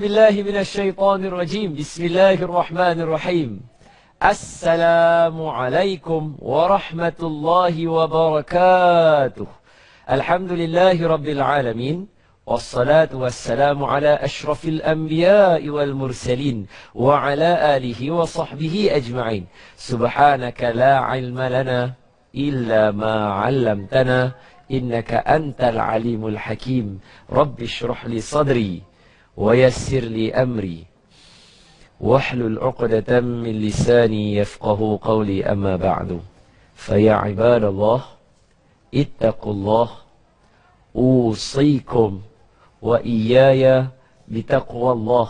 بالله من الشيطان الرجيم. بسم الله الرحمن الرحيم. السلام عليكم ورحمة الله وبركاته. الحمد لله رب العالمين، والصلاة والسلام على أشرف الأنبياء والمرسلين وعلى آله وصحبه أجمعين. سبحانك لا علم لنا إلا ما علمتنا إنك أنت العليم الحكيم. رب اشرح لي صدري ويسر لي أمري واحلل عقدة من لساني يفقه قولي. أما بعد، فيا عباد الله اتقوا الله، أوصيكم وإياي بتقوى الله،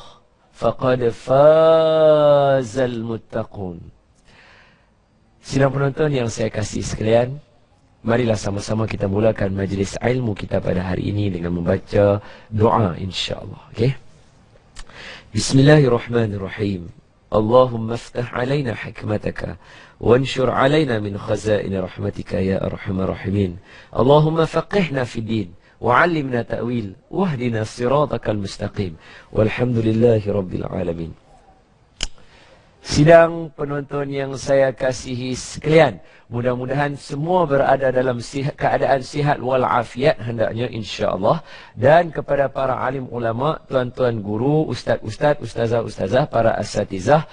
فقد فاز المتقون. Sidang penonton yang saya kasih sekalian, marilah sama-sama kita mulakan majlis ilmu kita pada hari ini dengan membaca doa insya-Allah. Okey. Bismillahirrahmanirrahim. Allahumma aftah alaina hikmataka wanshur alaina min khazain rahmatika ya arhamar rahimin. Allahumma faqihna fid din wa'allimna ta'wil wahdina siratakal mustaqim. Walhamdulillahi rabbil alamin. Sidang penonton yang saya kasihi sekalian, mudah-mudahan semua berada dalam keadaan sihat walafiat hendaknya insya-Allah. Dan kepada para alim ulama, tuan-tuan guru, ustaz-ustaz, ustazah-ustazah, para asatizah,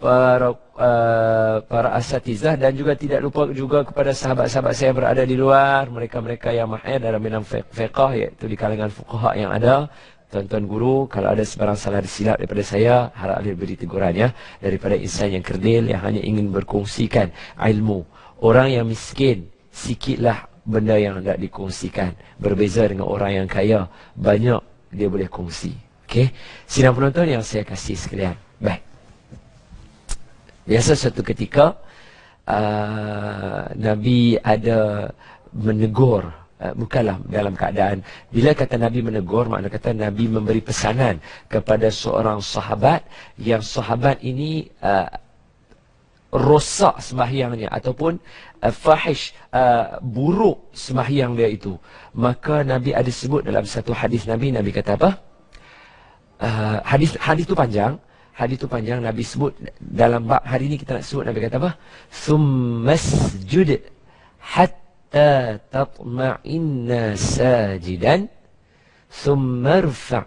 para asatizah, dan juga tidak lupa juga kepada sahabat-sahabat saya yang berada di luar, mereka-mereka yang mahir dalam bidang fiqh, iaitu di kalangan fuqaha yang ada. Tuan-tuan guru, kalau ada sebarang salah silap daripada saya, harap diberi tegurannya daripada insan yang kerdil yang hanya ingin berkongsikan ilmu. Orang yang miskin, sikitlah benda yang hendak dikongsikan. Berbeza dengan orang yang kaya, banyak dia boleh kongsi. Okey, sidang penonton yang saya kasih sekalian. Baik. Biasa suatu ketika Nabi ada menegur, bukanlah dalam keadaan, bila kata Nabi menegur, makna kata Nabi memberi pesanan kepada seorang sahabat yang sahabat ini rosak sembahyangnya ataupun fahish, buruk sembahyang dia itu. Maka Nabi ada sebut dalam satu hadis Nabi kata apa? Hadis tu panjang. Hadis tu panjang, Nabi sebut dalam bab hari ini kita nak sebut, Nabi kata apa? Summasjud hatta tatma'inna sajidan thumma irfa'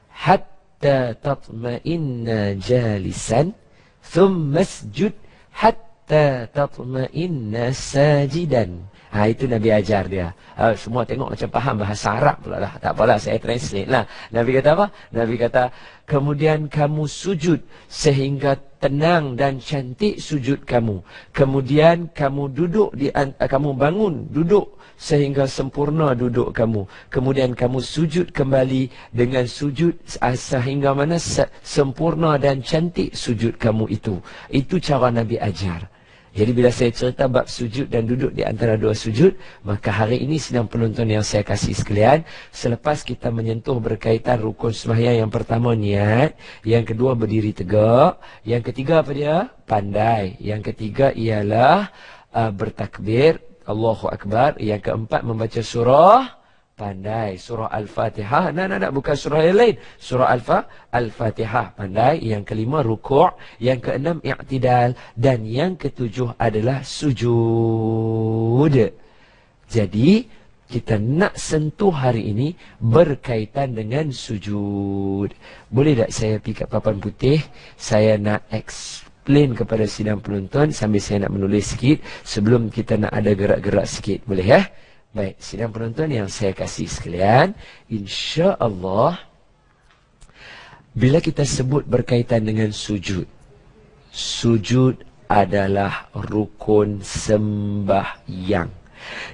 hatta tatma'inna jalisan thumma isjud hatta tatma'inna sajidan. Itu Nabi ajar dia. Semua tengok macam faham bahasa Arab pula lah. Tak apalah, saya translate lah. Nabi kata apa? Nabi kata, kemudian kamu sujud sehingga tenang dan cantik sujud kamu. Kemudian kamu duduk kamu bangun duduk sehingga sempurna duduk kamu. Kemudian kamu sujud kembali dengan sujud sehingga mana sempurna dan cantik sujud kamu itu. Itu cara Nabi ajar. Jadi bila saya cerita bab sujud dan duduk di antara dua sujud, maka hari ini sidang penonton yang saya kasih sekalian, selepas kita menyentuh berkaitan rukun sembahyang, yang pertama niat, yang kedua berdiri tegak, yang ketiga apa dia? Pandai. Yang ketiga ialah bertakbir, Allahu Akbar. Yang keempat membaca surah, pandai, surah Al-Fatihah. Nak, bukan surah yang lain. Surah Al-Fatihah, pandai. Yang kelima rukuk, yang keenam i'tidal, dan yang ketujuh adalah sujud. Jadi kita nak sentuh hari ini berkaitan dengan sujud. Boleh tak saya pergi kat papan putih? Saya nak explain kepada sidang penonton sambil saya nak menulis sikit sebelum kita nak ada gerak-gerak sikit. Boleh ya? Baik, sidang penonton yang saya kasih sekalian, insya-Allah bila kita sebut berkaitan dengan sujud, sujud adalah rukun sembahyang.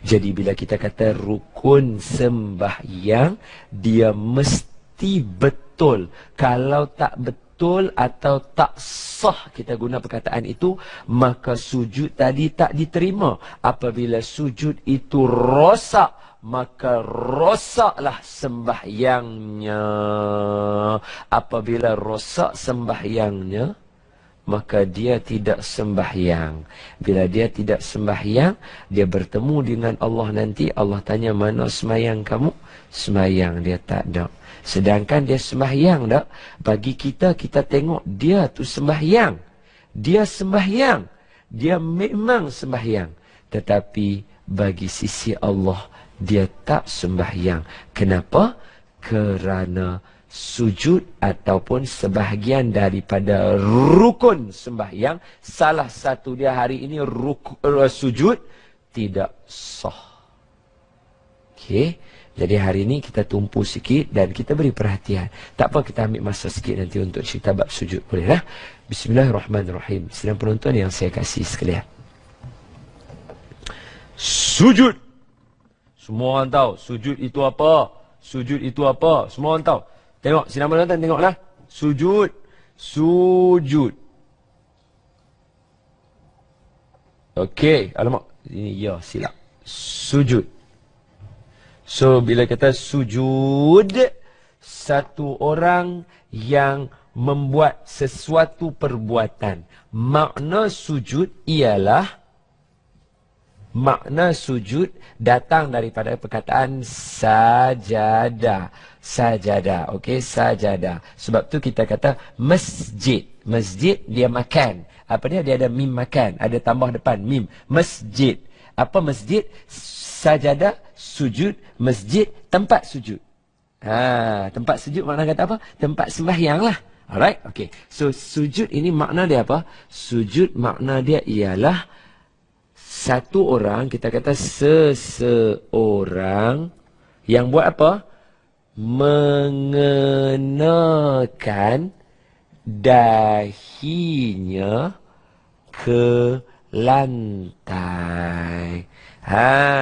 Jadi bila kita kata rukun sembahyang, dia mesti betul. Kalau tak betul atau tak sah kita guna perkataan itu, maka sujud tadi tak diterima. Apabila sujud itu rosak, maka rosaklah sembahyangnya. Apabila rosak sembahyangnya, maka dia tidak sembahyang. Bila dia tidak sembahyang, dia bertemu dengan Allah nanti. Allah tanya, mana sembahyang kamu? Sembahyang dia tak ada. Sedangkan dia sembahyang tak? Bagi kita, kita tengok dia tu sembahyang. Dia sembahyang. Dia memang sembahyang. Tetapi bagi sisi Allah, dia tak sembahyang. Kenapa? Kerana sujud ataupun sebahagian daripada rukun sembahyang, salah satu dia hari ini sujud tidak sah. Okey, jadi hari ini kita tumpu sikit dan kita beri perhatian. Tak apa, kita ambil masa sikit nanti untuk cerita bab sujud, boleh lah? Bismillahirrahmanirrahim. Sedang penonton yang saya kasih sekalian, sujud. Semua orang tahu sujud itu apa? Sujud itu apa? Semua orang tahu. Tengok, sidang penonton tengoklah. Sujud. Sujud. Okey, alamak. Ini ya, silap. Sujud. So, bila kata sujud, satu orang yang membuat sesuatu perbuatan. Makna sujud ialah, makna sujud datang daripada perkataan sajadah. Sajadah, okey, sajadah. Sebab tu kita kata masjid. Masjid dia makan. Apa dia? Dia ada mim makan, ada tambah depan mim. Masjid. Apa masjid? Sajadah, sujud, masjid, tempat sujud. Tempat sujud makna kata apa? Tempat sembahyang lah. Alright, okey. So sujud ini makna dia apa? Sujud makna dia ialah satu orang, kita kata seseorang yang buat apa? Mengenakan dahinya ke lantai.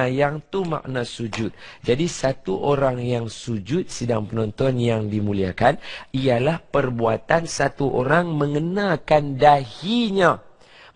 Yang tu makna sujud. Jadi satu orang yang sujud, sidang penonton yang dimuliakan, ialah perbuatan satu orang mengenakan dahinya.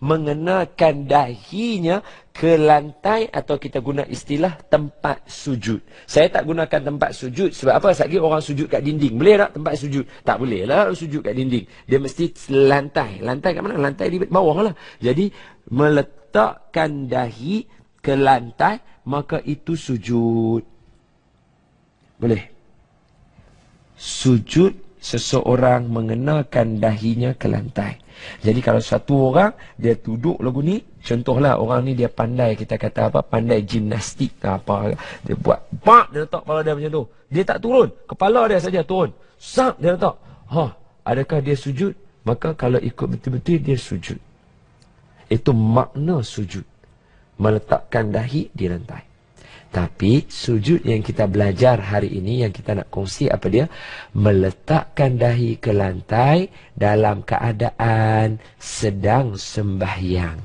Mengenakan dahinya ke lantai, atau kita guna istilah tempat sujud. Saya tak gunakan tempat sujud sebab apa? Sekali orang sujud kat dinding. Boleh tak tempat sujud? Tak boleh lah sujud kat dinding. Dia mesti lantai. Lantai kat mana? Lantai di bawah lah. Jadi meletakkan dahi ke lantai, maka itu sujud. Boleh. Sujud seseorang mengenakan dahinya ke lantai. Jadi kalau satu orang dia duduk lagu ni, contohlah orang ni dia pandai, kita kata apa, pandai gimnastik apa, dia buat pak, dia letak kepala dia macam tu, dia tak turun, kepala dia saja turun, sak dia letak. Adakah dia sujud? Maka kalau ikut betul-betul dia sujud. Itu makna sujud, meletakkan dahi di lantai. Tapi sujud yang kita belajar hari ini, yang kita nak kongsi apa dia? Meletakkan dahi ke lantai dalam keadaan sedang sembahyang.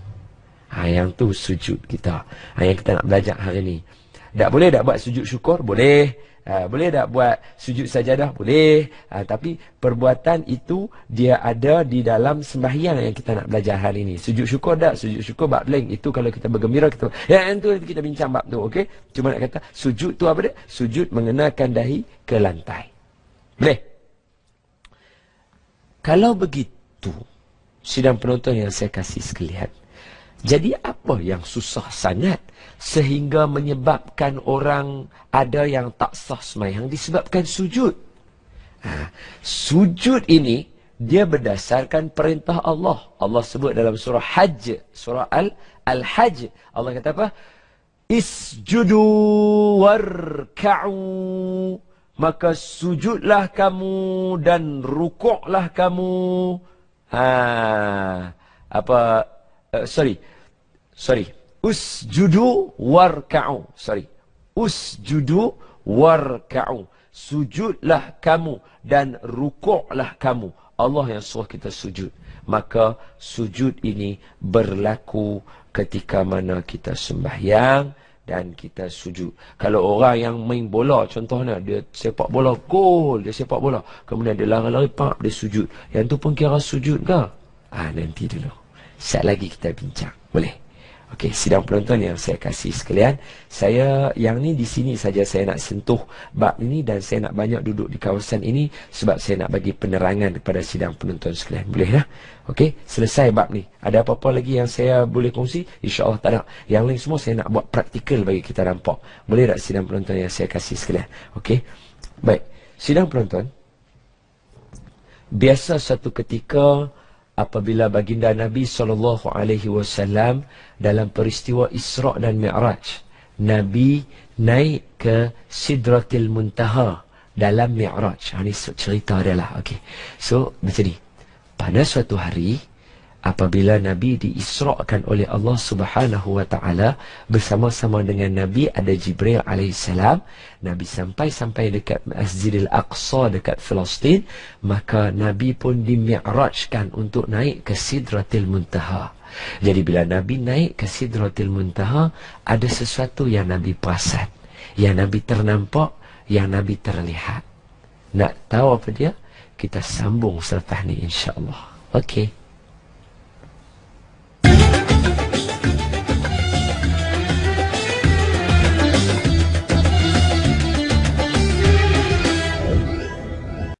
Yang tu sujud kita. Yang kita nak belajar hari ini. Tak boleh tak buat sujud syukur? Boleh. Boleh tak buat sujud sajadah? Boleh. Tapi perbuatan itu dia ada di dalam sembahyang yang kita nak belajar hari ini. Sujud syukur tak? Sujud syukur bab lain. Itu kalau kita bergembira, kita yang tu kita bincang bab tu, okey? Cuma nak kata sujud tu apa dia? Sujud mengenakan dahi ke lantai. Boleh. Kalau begitu, sidang penonton yang saya kasih sekalian, jadi apa yang susah sangat sehingga menyebabkan orang ada yang tak sah sembahyang? Disebabkan sujud. Sujud ini dia berdasarkan perintah Allah. Allah sebut dalam surah Hajj, surah Al-Hajj. Allah kata apa? Isjudu warka'u. Maka sujudlah kamu dan rukuklah kamu. Usjudu warka'u. Usjudu warka'u. Sujudlah kamu dan rukuklah kamu. Allah yang suruh kita sujud. Maka sujud ini berlaku ketika mana kita sembahyang dan kita sujud. Kalau orang yang main bola, contohnya dia sepak bola gol, dia sepak bola, kemudian dia lari-lari, pak, dia sujud. Yang tu pun kira sujud ke? Nanti dulu. Sekejap lagi kita bincang. Boleh? Okey, sidang penonton yang saya kasih sekalian, saya yang ni di sini saja saya nak sentuh bab ini dan saya nak banyak duduk di kawasan ini sebab saya nak bagi penerangan kepada sidang penonton sekalian. Boleh dah? Okey, selesai bab ni. Ada apa-apa lagi yang saya boleh kongsi? InsyaAllah tak ada. Yang lain semua saya nak buat praktikal bagi kita nampak. Boleh tak sidang penonton yang saya kasih sekalian? Okey. Baik, sidang penonton. Biasa satu ketika apabila baginda Nabi SAW dalam peristiwa Isra' dan Mi'raj, Nabi naik ke Sidratil Muntaha dalam Mi'raj. Ini cerita dia lah. Okay. So, macam ni. Pada suatu hari, apabila Nabi diisra'kan oleh Allah Subhanahu wa Ta'ala, bersama-sama dengan Nabi ada Jibril alaihissalam. Nabi sampai dekat Masjidil Aqsa dekat Palestin, maka Nabi pun dimi'rajkan untuk naik ke Sidratil Muntaha. Jadi bila Nabi naik ke Sidratil Muntaha, ada sesuatu yang Nabi perasan, yang Nabi ternampak, yang Nabi terlihat. Nak tahu apa dia? Kita sambung selepas ni insya-Allah. Okey.